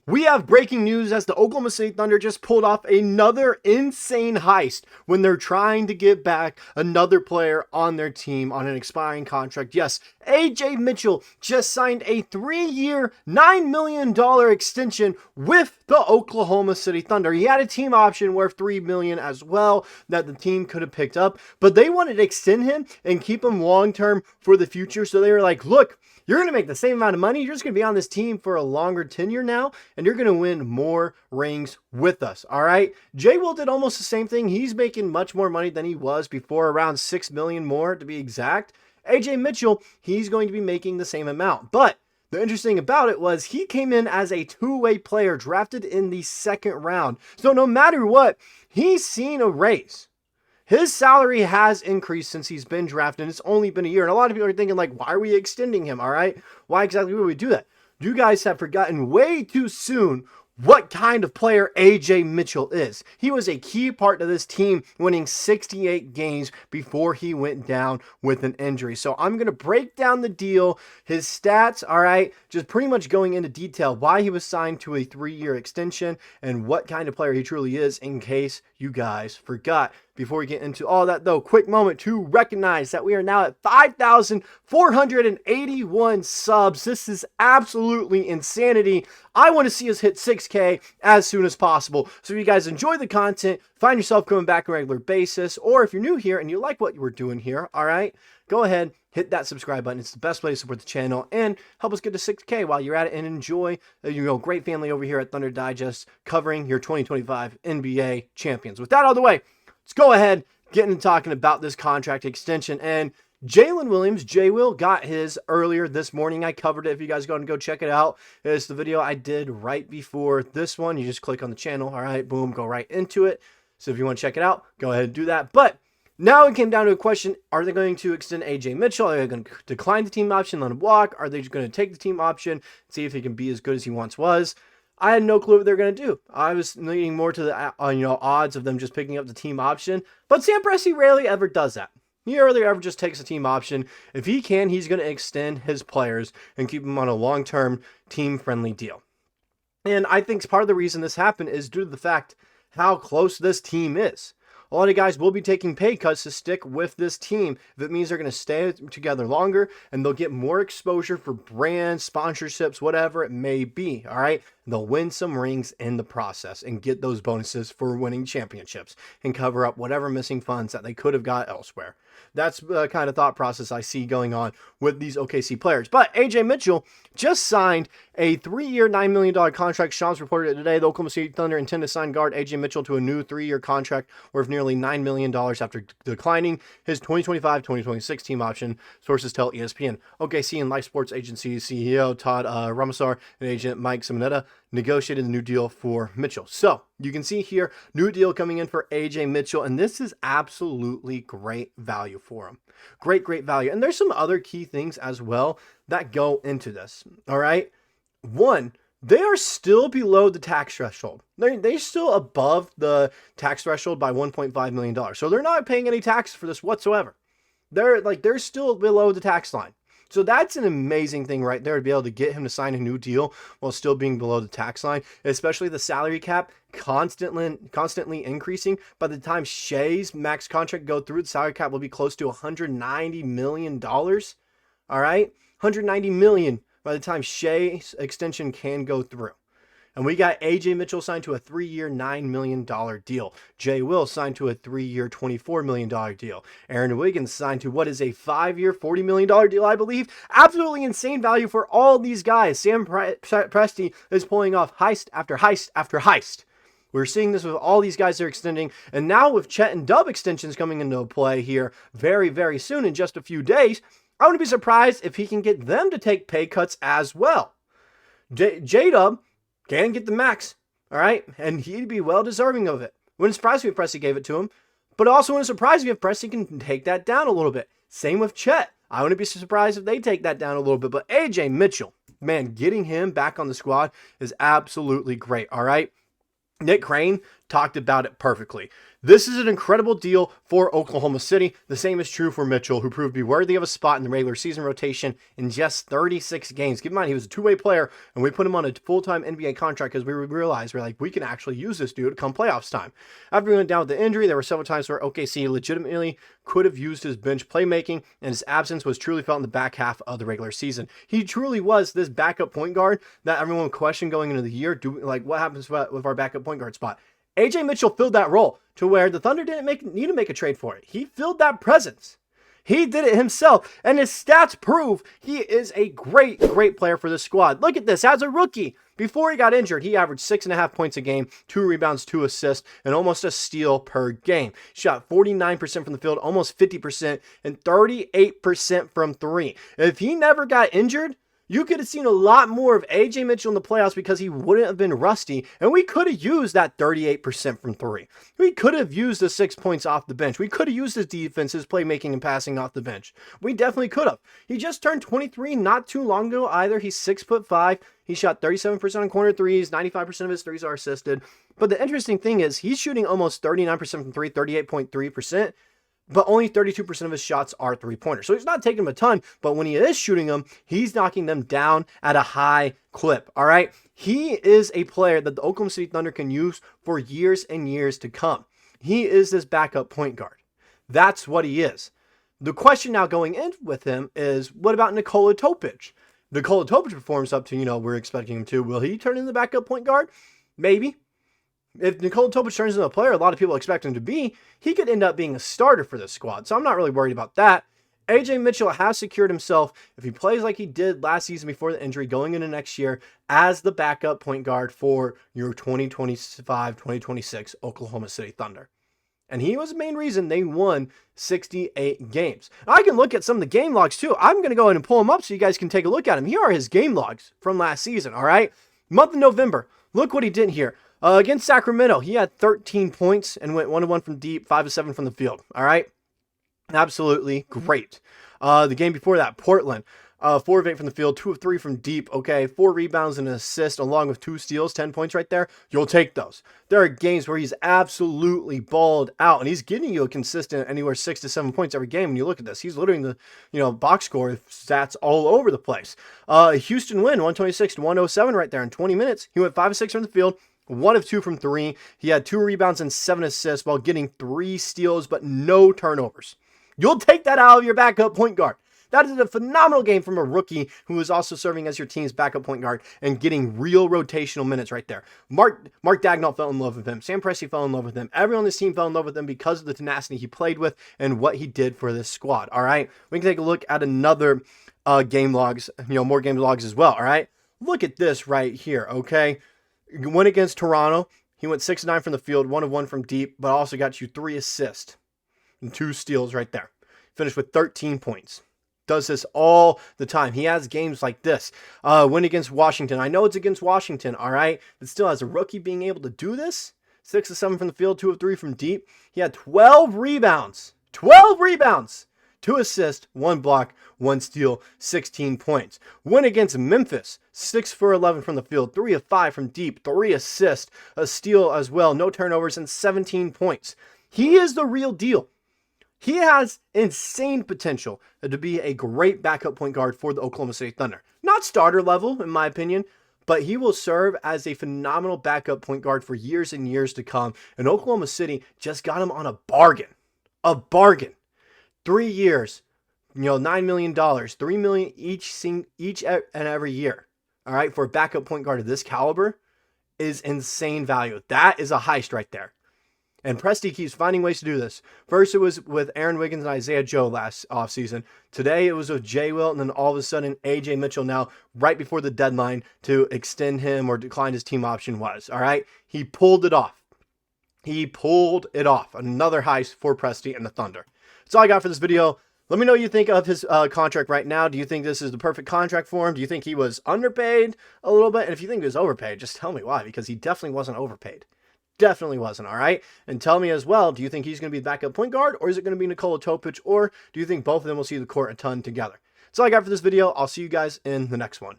We have breaking news as the Oklahoma City Thunder just pulled off another insane heist when they're trying to get back another player on their team on an expiring contract. Yes, Ajay Mitchell just signed a 3-year, $9 million extension with the Oklahoma City Thunder. He had a team option worth $3 million as well that the team could have picked up, but they wanted to extend him and keep him long-term for the future. So they were like, look, you're going to make the same amount of money. You're just going to be on this team for a longer tenure now, and you're going to win more rings with us. All right. Jay Will did almost the same thing. He's making much more money than he was before, around $6 million more to be exact. Ajay Mitchell, he's going to be making the same amount. But the interesting about it was he came in as a two-way player drafted in the second round. So no matter what, he's seen a raise. His salary has increased since he's been drafted, and it's only been a year. And a lot of people are thinking, like, why are we extending him, all right? Why exactly would we do that? You guys have forgotten way too soon what kind of player Ajay Mitchell is. He was a key part of this team, winning 68 games before he went down with an injury. So I'm going to break down the deal, his stats, all right, just pretty much going into detail why he was signed to a 3-year extension and what kind of player he truly is, in case you guys forgot. Before we get into all that, though, quick moment to recognize that we are now at 5,481 subs. This is absolutely insanity. I want to see us hit 6K as soon as possible. So if you guys enjoy the content, find yourself coming back on a regular basis, or if you're new here and you like what we're doing here, all right, go ahead, hit that subscribe button. It's the best way to support the channel and help us get to 6K while you're at it, and enjoy great family over here at Thunder Digest covering your 2025 NBA champions. With that out of the way, let's go ahead, get into talking about this contract extension. And Jalen Williams, J-Will, got his earlier this morning. I covered it. If you guys go and go check it out, it's the video I did right before this one. You just click on the channel. All right, boom, go right into it. So if you want to check it out, go ahead and do that. But now it came down to a question. Are they going to extend Ajay Mitchell? Are they going to decline the team option, let him walk? Are they just going to take the team option, see if he can be as good as he once was? I had no clue what they're going to do. I was leaning more to the odds of them just picking up the team option. But Sam Presti rarely ever does that. He rarely ever just takes a team option. If he can, he's going to extend his players and keep them on a long-term, team-friendly deal. And I think part of the reason this happened is due to the fact how close this team is. A lot of guys will be taking pay cuts to stick with this team if it means they're going to stay together longer and they'll get more exposure for brands, sponsorships, whatever it may be, all right? They'll win some rings in the process and get those bonuses for winning championships and cover up whatever missing funds that they could have got elsewhere. That's the kind of thought process I see going on with these OKC players. But Ajay Mitchell just signed a 3-year, $9 million contract. Shams reported it today. The Oklahoma City Thunder intend to sign guard Ajay Mitchell to a new 3-year contract worth nearly $9 million after declining his 2025-2026 team option, sources tell ESPN. OKC and Life Sports Agency CEO Todd Ramasar and agent Mike Simonetta negotiated the new deal for Mitchell. So you can see here, new deal coming in for Ajay Mitchell, and this is absolutely great value for him. Great value. And there's some other key things as well that go into this. All right. One, they are still below the tax threshold. They're still above the tax threshold by $1.5 million. So they're not paying any tax for this whatsoever. They're still below the tax line. So that's an amazing thing right there, to be able to get him to sign a new deal while still being below the tax line, especially the salary cap constantly increasing. By the time Shai's max contract go through, the salary cap will be close to $190 million. All right, $190 million by the time Shai's extension can go through. And we got Ajay Mitchell signed to a 3-year, $9 million deal. Jay Will signed to a 3-year, $24 million deal. Aaron Wiggins signed to what is a 5-year, $40 million deal, I believe. Absolutely insane value for all these guys. Sam Presti is pulling off heist after heist after heist. We're seeing this with all these guys that are extending. And now with Chet and Dub extensions coming into play here very, very soon in just a few days, I wouldn't be surprised if he can get them to take pay cuts as well. J-Dub can get the max, all right? And he'd be well deserving of it. Wouldn't surprise me if Presti gave it to him, but also wouldn't surprise me if Presti can take that down a little bit. Same with Chet. I wouldn't be surprised if they take that down a little bit. But Ajay Mitchell, man, getting him back on the squad is absolutely great, all right? Nick Crane talked about it perfectly. This is an incredible deal for Oklahoma City. The same is true for Mitchell, who proved to be worthy of a spot in the regular season rotation in just 36 games. Keep in mind, he was a two-way player, and we put him on a full-time NBA contract because we realized we can actually use this dude come playoffs time. After he went down with the injury, there were several times where OKC legitimately could have used his bench playmaking, and his absence was truly felt in the back half of the regular season. He truly was this backup point guard that everyone questioned going into the year. What happens with our backup point guard spot? Ajay Mitchell filled that role to where the Thunder didn't need to make a trade for it. He filled that presence. He did it himself, and his stats prove he is a great player for this squad. Look at this. As a rookie, before he got injured, he averaged 6.5 points a game, 2 rebounds, 2 assists, and almost a steal per game. Shot 49% from the field, almost 50%, and 38% from 3. If he never got injured, you could have seen a lot more of Ajay Mitchell in the playoffs because he wouldn't have been rusty, and we could have used that 38% from 3. We could have used the 6 points off the bench. We could have used his defense, his playmaking and passing off the bench. We definitely could have. He just turned 23 not too long ago either. He's 6'5". He shot 37% on corner threes. 95% of his threes are assisted. But the interesting thing is he's shooting almost 39% from 3, 38.3%. But only 32% of his shots are three-pointers. So he's not taking them a ton, but when he is shooting them, he's knocking them down at a high clip, all right? He is a player that the Oklahoma City Thunder can use for years and years to come. He is this backup point guard. That's what he is. The question now going in with him is, what about Nikola Topic? Nikola Topic performs up to, we're expecting him to. Will he turn into the backup point guard? Maybe. If Nikola Topic turns into a player a lot of people expect him to be, he could end up being a starter for this squad. So I'm not really worried about that. Ajay Mitchell has secured himself, if he plays like he did last season before the injury, going into next year, as the backup point guard for your 2025-2026 Oklahoma City Thunder. And he was the main reason they won 68 games. I can look at some of the game logs too. I'm going to go ahead and pull them up so you guys can take a look at them. Here are his game logs from last season, all right? Month of November. Look what he did here. Against Sacramento, he had 13 points and went 1-1 from deep, 5-7 from the field. All right? Absolutely great. The game before that, Portland, 4 of 8 from the field, 2 of 3 from deep. Okay, 4 rebounds and an assist along with 2 steals, 10 points right there. You'll take those. There are games where he's absolutely balled out, and he's getting you a consistent anywhere 6 to 7 points every game. When you look at this, he's literally the box score stats all over the place. Houston win, 126-107 right there in 20 minutes. He went 5 of 6 from the field. 1 of 2 from 3. He had 2 rebounds and 7 assists while getting 3 steals, but no turnovers. You'll take that out of your backup point guard. That is a phenomenal game from a rookie who is also serving as your team's backup point guard and getting real rotational minutes right there. Mark Daigneault fell in love with him. Sam Presti fell in love with him. Everyone on this team fell in love with him because of the tenacity he played with and what he did for this squad. All right, we can take a look at another game logs, more game logs as well. All right, look at this right here. Okay. Went against Toronto. He went 6 of 9 from the field, 1 of 1 from deep, but also got you 3 assists and 2 steals right there. Finished with 13 points. Does this all the time. He has games like this. Win against Washington. I know it's against Washington, all right? But still, as a rookie being able to do this, 6 of 7 from the field, 2 of 3 from deep. He had 12 rebounds. 12 rebounds! 2 assists, 1 block, 1 steal, 16 points. Win against Memphis, 6 for 11 from the field, 3 of 5 from deep, 3 assists, a steal as well, no turnovers, and 17 points. He is the real deal. He has insane potential to be a great backup point guard for the Oklahoma City Thunder. Not starter level, in my opinion, but he will serve as a phenomenal backup point guard for years and years to come. And Oklahoma City just got him on a bargain. A bargain. 3 years, $9 million, $3 million each and every year. All right, for a backup point guard of this caliber is insane value. That is a heist right there. And Presti keeps finding ways to do this. First, it was with Aaron Wiggins and Isaiah Joe last offseason. Today, it was with Jay Wilt, and then all of a sudden, Ajay Mitchell now, right before the deadline to extend him or decline his team option was. All right, he pulled it off. He pulled it off. Another heist for Presti and the Thunder. That's all I got for this video. Let me know what you think of his contract right now. Do you think this is the perfect contract for him? Do you think he was underpaid a little bit? And if you think he was overpaid, just tell me why, because he definitely wasn't overpaid. Definitely wasn't, all right? And tell me as well, do you think he's going to be the backup point guard, or is it going to be Nikola Topic, or do you think both of them will see the court a ton together? That's all I got for this video. I'll see you guys in the next one.